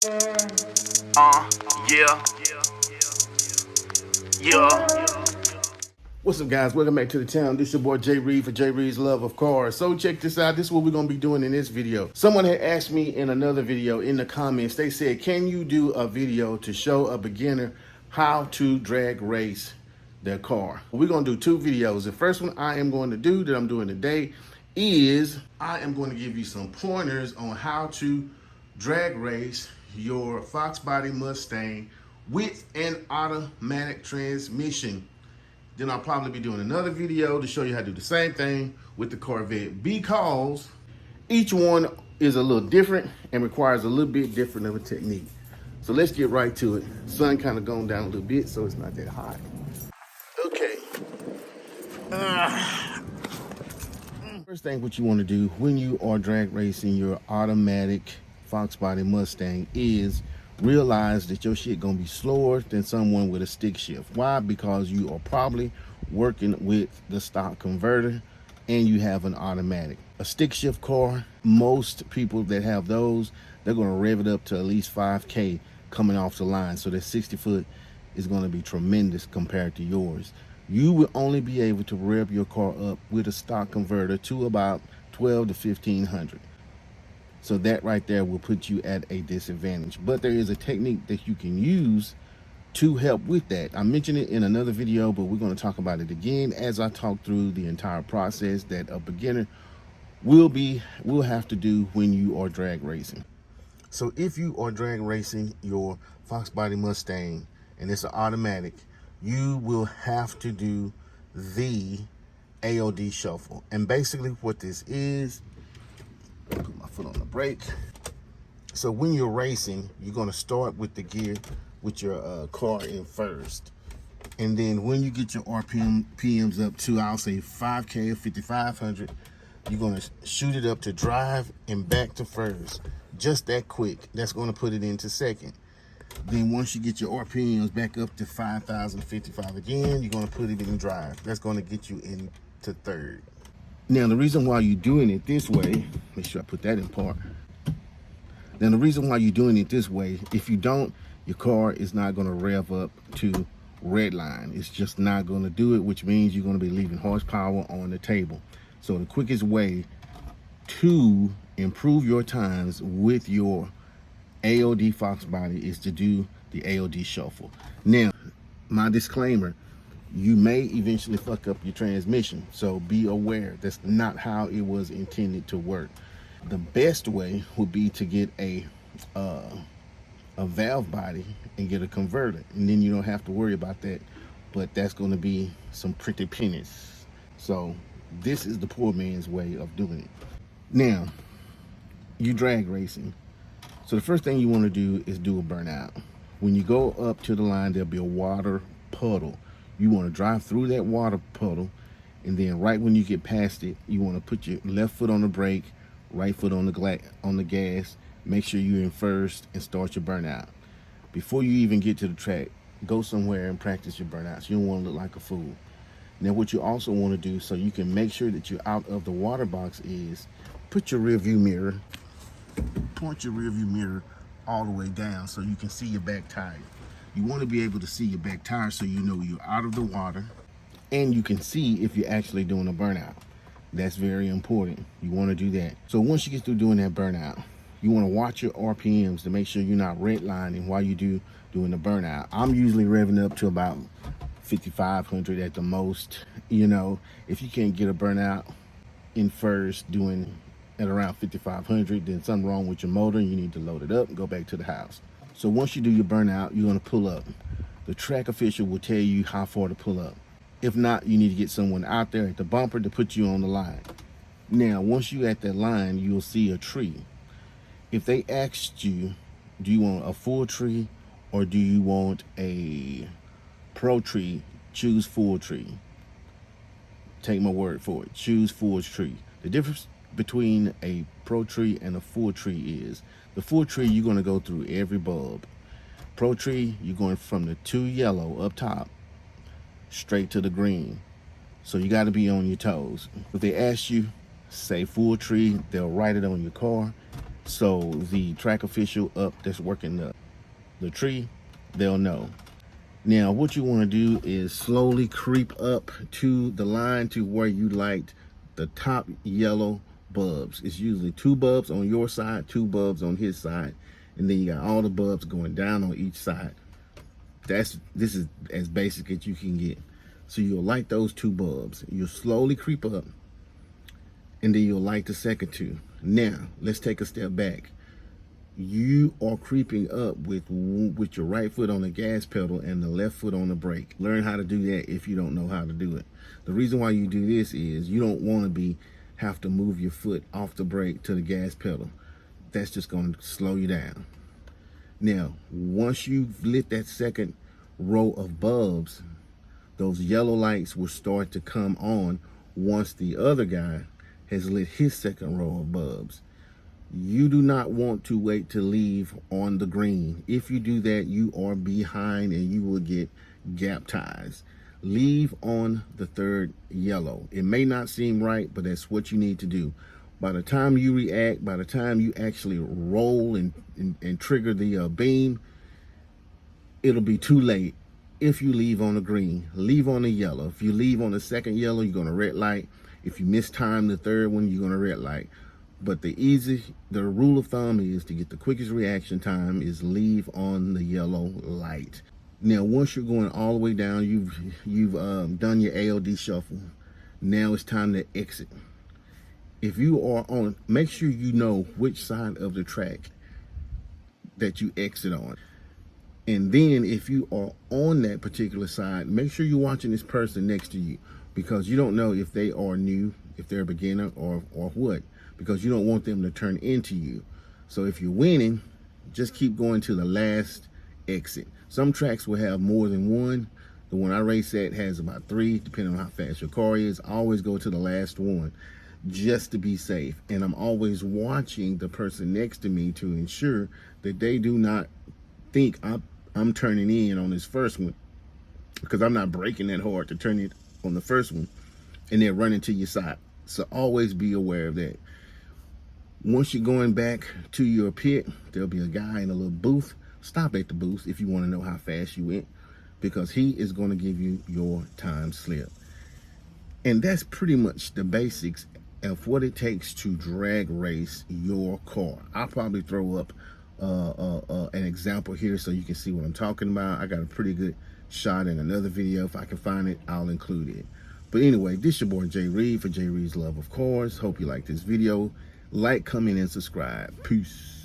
Yeah, yeah. What's up, guys? Welcome back to the channel. This is your boy Jay Reed for Jay Reed's Love of Cars. So check this out. This is what we're going to be doing in this video. Someone had asked me in another video in the comments, they said, can you do a video to show a beginner how to drag race their car? We're going to do two videos. The first one I am going to do that I'm doing today is I am going to give you some pointers on how to drag race your foxbody Mustang with an automatic transmission. Then I'll probably be doing another video to show you how to do the same thing with the Corvette, because each one is a little different and requires a little bit different of a technique. So let's get right to it. Sun kind of going down a little bit, so it's not that hot. Okay. First thing what you want to do when you are drag racing your automatic foxbody Mustang is realize that your shit gonna be slower than someone with a stick shift. Why? Because you are probably working with the stock converter and you have an automatic. A stick shift car, most people that have those, they're gonna rev it up to at least 5K coming off the line. So that 60 foot is gonna be tremendous compared to yours. You will only be able to rev your car up with a stock converter to about 12 to 1500. So that right there will put you at a disadvantage. But there is a technique that you can use to help with that. I mentioned it in another video, but we're going to talk about it again as I talk through the entire process that a beginner will have to do when you are drag racing. So if you are drag racing your foxbody Mustang and it's an automatic, you will have to do the Aod Shuffle. And basically what this is, put my foot on the brake. So when you're racing, you're going to start with the gear with your car in first. And then when you get your RPMs up to, I'll say 5K or 5,500, you're going to shoot it up to drive and back to first. Just that quick. That's going to put it into second. Then once you get your RPMs back up to 5,055 again, you're going to put it in drive. That's going to get you into third. Now, the reason why you're doing it this way, make sure I put that in park. Now, the reason why you're doing it this way, if you don't, your car is not going to rev up to red line. It's just not going to do it, which means you're going to be leaving horsepower on the table. So the quickest way to improve your times with your Aod foxbody is to do the Aod Shuffle. Now, my disclaimer, you may eventually fuck up your transmission, so be aware that's not how it was intended to work. The best way would be to get a valve body and get a converter, and then you don't have to worry about that, but that's going to be some pretty pennies. So this is the poor man's way of doing it. Now, you drag racing, so the first thing you want to do is do a burnout. When you go up to the line, there'll be a water puddle. You want to drive through that water puddle, and then right when you get past it, you want to put your left foot on the brake, right foot on the gas. Make sure you're in first and start your burnout. Before you even get to the track, go somewhere and practice your burnouts. You don't want to look like a fool. Now, what you also want to do so you can make sure that you're out of the water box is put your rear view mirror, point your rear view mirror all the way down so you can see your back tire. You want to be able to see your back tire so you know you're out of the water, and you can see if you're actually doing a burnout. That's very important. You want to do that. So once you get through doing that burnout, you want to watch your RPMs to make sure you're not redlining while you doing the burnout. I'm usually revving up to about 5,500 at the most. You know, if you can't get a burnout in first doing at around 5,500, then something wrong with your motor and you need to load it up and go back to the house. So once you do your burnout, you're going to pull up. The track official will tell you how far to pull up. If not, you need to get someone out there at the bumper to put you on the line. Now, once you're at that line, you'll see a tree. If they asked you, do you want a full tree or do you want a pro tree, choose full tree. Take my word for it. Choose full tree. The difference between a pro tree and a full tree is the full tree, you're going to go through every bulb. Pro tree, you're going from the 2 yellow up top straight to the green. So you got to be on your toes. If they ask you, say full tree, they'll write it on your car. So the track official up that's working the tree, they'll know. Now what you want to do is slowly creep up to the line to where you light the top yellow bulbs. It's usually 2 bulbs on your side, 2 bulbs on his side, and then you got all the bulbs going down on each side. This is as basic as you can get. So you'll light those 2 bulbs. You'll slowly creep up, and then you'll light the second 2. Now let's take a step back. You are creeping up with your right foot on the gas pedal and the left foot on the brake. Learn how to do that if you don't know how to do it. The reason why you do this is you don't want to have to move your foot off the brake to the gas pedal. That's just going to slow you down. Now, once you've lit that second row of bulbs, those yellow lights will start to come on once the other guy has lit his second row of bulbs. You do not want to wait to leave on the green. If you do that, you are behind and you will get gap ties. Leave on the third yellow. It may not seem right, but that's what you need to do. By the time you react, by the time you actually roll and trigger the beam, it'll be too late. If you leave on the green, leave on the yellow. If you leave on the second yellow, you're gonna red light. If you mistime the third one, you're gonna red light. But the rule of thumb is to get the quickest reaction time is leave on the yellow light. Now, once you're going all the way down, you've done your Aod Shuffle. Now it's time to exit. If you are on, make sure you know which side of the track that you exit on. And then if you are on that particular side, make sure you're watching this person next to you, because you don't know if they are new, if they're a beginner or what, because you don't want them to turn into you. So if you're winning, just keep going to the last exit. Some tracks will have more than one. The one I race at has about 3, depending on how fast your car is. I always go to the last one just to be safe. And I'm always watching the person next to me to ensure that they do not think I'm turning in on this first one, because I'm not braking that hard to turn it on the first one and then running to your side. So always be aware of that. Once you're going back to your pit, there'll be a guy in a little booth. Stop at the booth if you want to know how fast you went, because he is going to give you your time slip. And that's pretty much the basics of what it takes to drag race your car. I'll probably throw up an example here so you can see what I'm talking about. I got a pretty good shot in another video. If I can find it, I'll include it. But anyway, this your boy Jay Reed for Jay Reed's Love of Cars. Hope you like this video. Like, comment, and subscribe. Peace.